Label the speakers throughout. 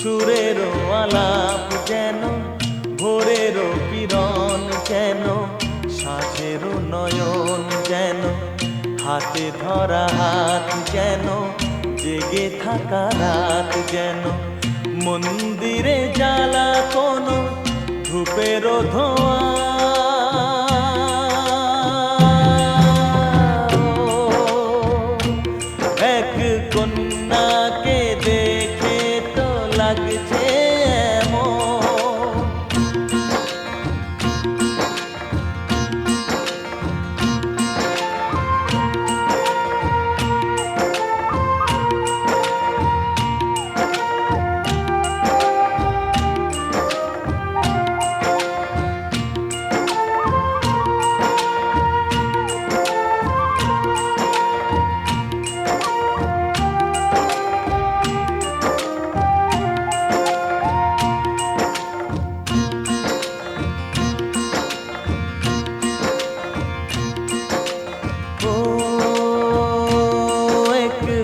Speaker 1: সুরেরও আলাপ যেন, ভোরেরও কিরণ যেন, সাঁঝেরও নয়ন যেন, হাতে ধরা হাত যেন, জেগে থাকা রাত যেন, মন্দিরে জ্বালা কোনো ধূপেরও ধোঁয়া। এক কন্যাকে দেখে তো লাগছে এমন,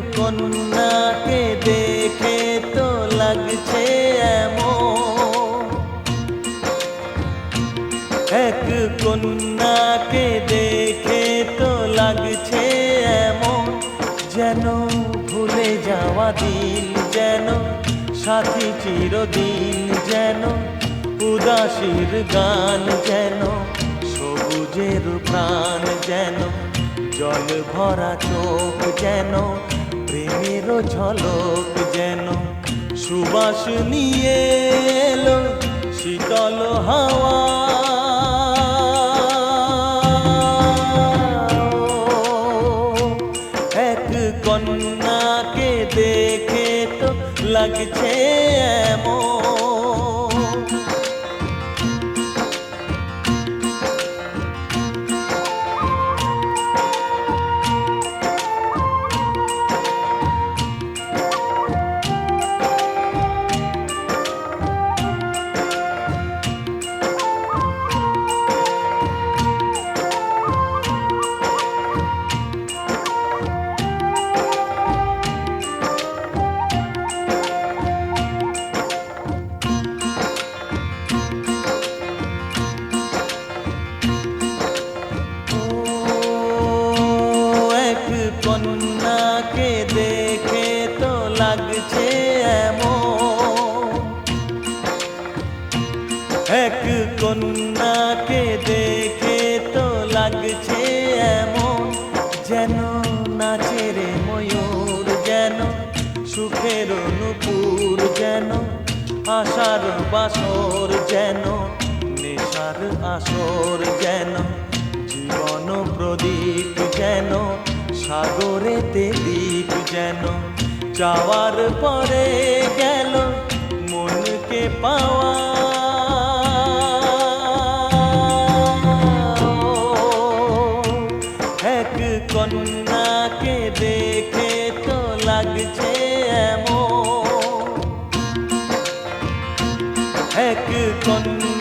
Speaker 1: কন্যাকে দেখে তো লাগছে এমন, এক কন্যাকে দেখে তো লাগছে এমন, যেন ভুলে যাওয়া দিন, যেন সাথী চিরদিন, যেন উদাসীর গান, যেন সবুজের প্রাণ, যেন জল ভরা চোখ, যেন প্রেমেরও ঝলক, যেন সুবাস নিয়ে এলো শীতল হাওয়া। এক কন্যাকে দেখে তো লাগছে এমন, কন্যাকে দেখে তো লাগছে এমন, এক কন্যাকে দেখে তো লাগছে এমন, যেন নাচে রে ময়ূর, যেন সুখের নূপুর, যেন আশার বাসর, যেন নেশার আসর, যেন জীবন প্রদীপ, যেন সাগরেতে দ্বীপ, যেন চাওয়ার পরে গেল মনকে পাওয়া। এক কন্যাকে দেখে তো লাগছে এমন, এক কন্যা